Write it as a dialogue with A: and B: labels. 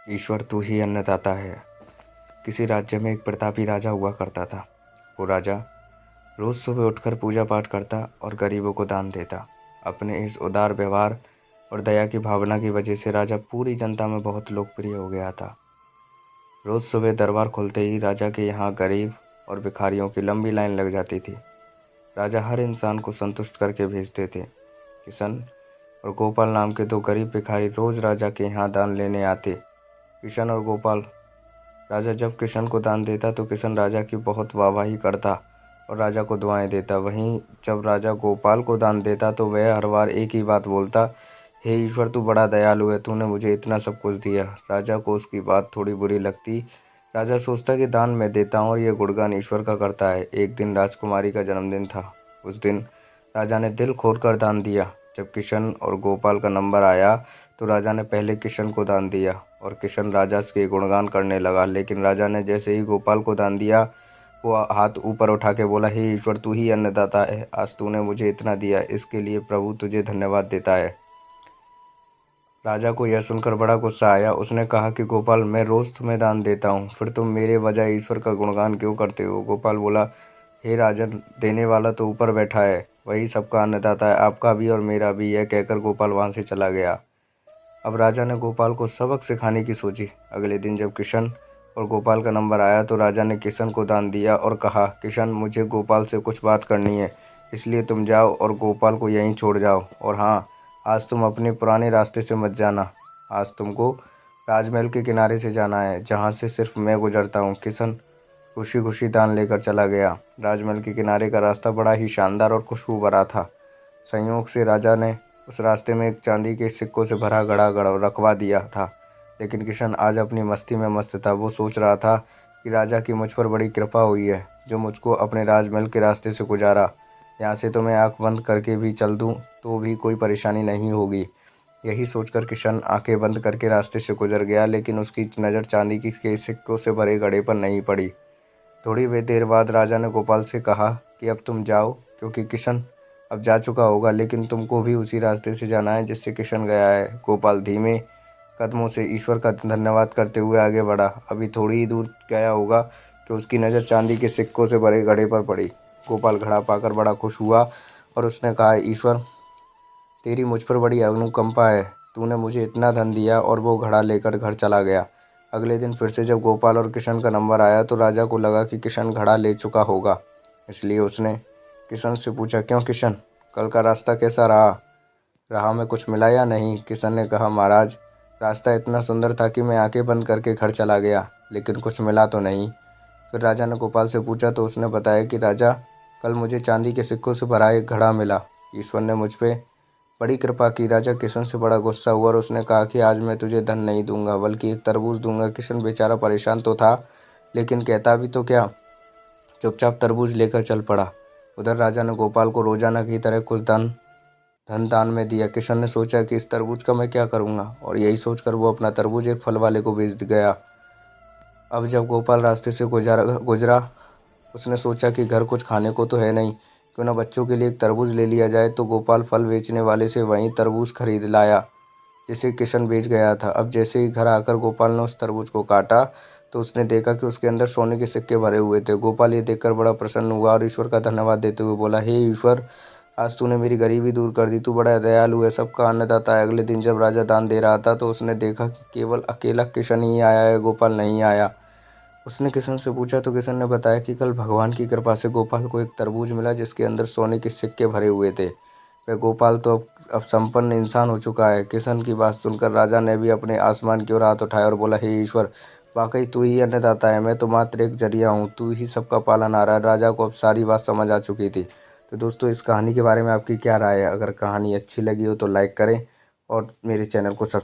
A: ईश्वर तू ही अन्नदाता है। किसी राज्य में एक प्रतापी राजा हुआ करता था। वो राजा रोज सुबह उठकर पूजा पाठ करता और गरीबों को दान देता। अपने इस उदार व्यवहार और दया की भावना की वजह से राजा पूरी जनता में बहुत लोकप्रिय हो गया था। रोज सुबह दरबार खुलते ही राजा के यहाँ गरीब और भिखारियों की लंबी लाइन लग जाती थी। राजा हर इंसान को संतुष्ट करके भेजते थे। किशन और गोपाल नाम के दो गरीब भिखारी रोज राजा के यहाँ दान लेने आते। किशन और गोपाल। राजा जब किशन को दान देता तो किशन राजा की बहुत वाहवाही करता और राजा को दुआएं देता। वहीं जब राजा गोपाल को दान देता तो वह हर बार एक ही बात बोलता, हे ईश्वर तू बड़ा दयालु है, तूने मुझे इतना सब कुछ दिया। राजा को उसकी बात थोड़ी बुरी लगती। राजा सोचता कि दान मैं देता हूँ और ये गुणगान ईश्वर का करता है। एक दिन राजकुमारी का जन्मदिन था। उस दिन राजा ने दिल खोलकर दान दिया। जब किशन और गोपाल का नंबर आया तो राजा ने पहले किशन को दान दिया और किशन राजा के गुणगान करने लगा। लेकिन राजा ने जैसे ही गोपाल को दान दिया वो हाथ ऊपर उठा के बोला, हे ईश्वर तू ही अन्नदाता है, आज तूने मुझे इतना दिया, इसके लिए प्रभु तुझे धन्यवाद देता है। राजा को यह सुनकर बड़ा गुस्सा आया। उसने कहा कि गोपाल मैं रोज तुम्हें दान देता हूँ, फिर तुम मेरे बजाय ईश्वर का गुणगान क्यों करते हो। गोपाल बोला, हे राजन, देने वाला तो ऊपर बैठा है, वही सबका अन्नदाता है, आपका भी और मेरा भी। यह कहकर गोपाल वहां से चला गया। अब राजा ने गोपाल को सबक सिखाने की सोची। अगले दिन जब किशन और गोपाल का नंबर आया तो राजा ने किशन को दान दिया और कहा, किशन मुझे गोपाल से कुछ बात करनी है, इसलिए तुम जाओ और गोपाल को यहीं छोड़ जाओ। और हाँ, आज तुम अपने पुराने रास्ते से मत जाना। आज तुमको राजमहल के किनारे से जाना है, जहाँ से सिर्फ मैं गुजरता हूँ। किशन खुशी खुशी दान लेकर चला गया। राजमहल के किनारे का रास्ता बड़ा ही शानदार और खुशबू भरा था। संयोग से राजा ने उस रास्ते में एक चांदी के सिक्कों से भरा घड़ा रखवा दिया था। लेकिन किशन आज अपनी मस्ती में मस्त था। वो सोच रहा था कि राजा की मुझ पर बड़ी कृपा हुई है, जो मुझको अपने राजमहल के रास्ते से गुजारा। यहाँ से तो मैं आंख बंद करके भी चल दूँ तो भी कोई परेशानी नहीं होगी। यही सोचकर किशन आंखें बंद करके रास्ते से गुजर गया, लेकिन उसकी नज़र चांदी के सिक्कों से भरे घड़े पर नहीं पड़ी। थोड़ी देर बाद राजा ने गोपाल से कहा कि अब तुम जाओ, क्योंकि किशन अब जा चुका होगा, लेकिन तुमको भी उसी रास्ते से जाना है जिससे किशन गया है। गोपाल धीमे कदमों से ईश्वर का धन्यवाद करते हुए आगे बढ़ा। अभी थोड़ी ही दूर गया होगा कि उसकी नज़र चांदी के सिक्कों से भरे घड़े पर पड़ी। गोपाल घड़ा पाकर बड़ा खुश हुआ और उसने कहा, ईश्वर तेरी मुझ पर बड़ी अनुकंपा है, तूने मुझे इतना धन दिया। और वो घड़ा लेकर घर चला गया। अगले दिन फिर से जब गोपाल और किशन का नंबर आया तो राजा को लगा कि किशन घड़ा ले चुका होगा, इसलिए उसने किशन से पूछा, क्यों किशन, कल का रास्ता कैसा रहा? राह में कुछ मिला या नहीं? किशन ने कहा, महाराज रास्ता इतना सुंदर था कि मैं आंखें बंद करके घर चला गया, लेकिन कुछ मिला तो नहीं। फिर राजा ने गोपाल से पूछा तो उसने बताया कि राजा, कल मुझे चांदी के सिक्कों से भरा एक घड़ा मिला। ईश्वर ने मुझ पे बड़ी कृपा की। राजा किशन से बड़ा गुस्सा हुआ और उसने कहा कि आज मैं तुझे धन नहीं दूंगा, बल्कि एक तरबूज दूंगा। किशन बेचारा परेशान तो था, लेकिन कहता भी तो क्या, चुपचाप तरबूज लेकर चल पड़ा। उधर राजा ने गोपाल को रोजाना की तरह कुछ धन दान में दिया। किशन ने सोचा कि इस तरबूज का मैं क्या करूंगा, और यही सोचकर वो अपना तरबूज एक फल वाले को बेच गया। अब जब गोपाल रास्ते से गुजरा उसने सोचा कि घर कुछ खाने को तो है नहीं, क्यों ना बच्चों के लिए एक तरबूज ले लिया जाए। तो गोपाल फल बेचने वाले से वहीं तरबूज खरीद लाया जिसे किशन बेच गया था। अब जैसे ही घर आकर गोपाल ने उस तरबूज को काटा तो उसने देखा कि उसके अंदर सोने के सिक्के भरे हुए थे। गोपाल ये देखकर बड़ा प्रसन्न हुआ और ईश्वर का धन्यवाद देते हुए बोला, हे ईश्वर, आज तूने मेरी गरीबी दूर कर दी, तू बड़ा दयालु है, सबका अन्नदाता है। अगले दिन जब राजा दान दे रहा था तो उसने देखा कि केवल अकेला किशन ही आया है, गोपाल नहीं आया। उसने किशन से पूछा तो किशन ने बताया कि कल भगवान की कृपा से गोपाल को एक तरबूज मिला जिसके अंदर सोने के सिक्के भरे हुए थे। वह गोपाल तो अब संपन्न इंसान हो चुका है। किशन की बात सुनकर राजा ने भी अपने आसमान की ओर हाथ उठाया और बोला, हे ईश्वर, वाकई तू ही अन्नदाता है, मैं तो मात्र एक जरिया हूँ, तू ही सबका पालनहार है। राजा को अब सारी बात समझ आ चुकी थी। तो दोस्तों, इस कहानी के बारे में आपकी क्या राय है? अगर कहानी अच्छी लगी हो तो लाइक करें और मेरे चैनल को सब्सक्राइब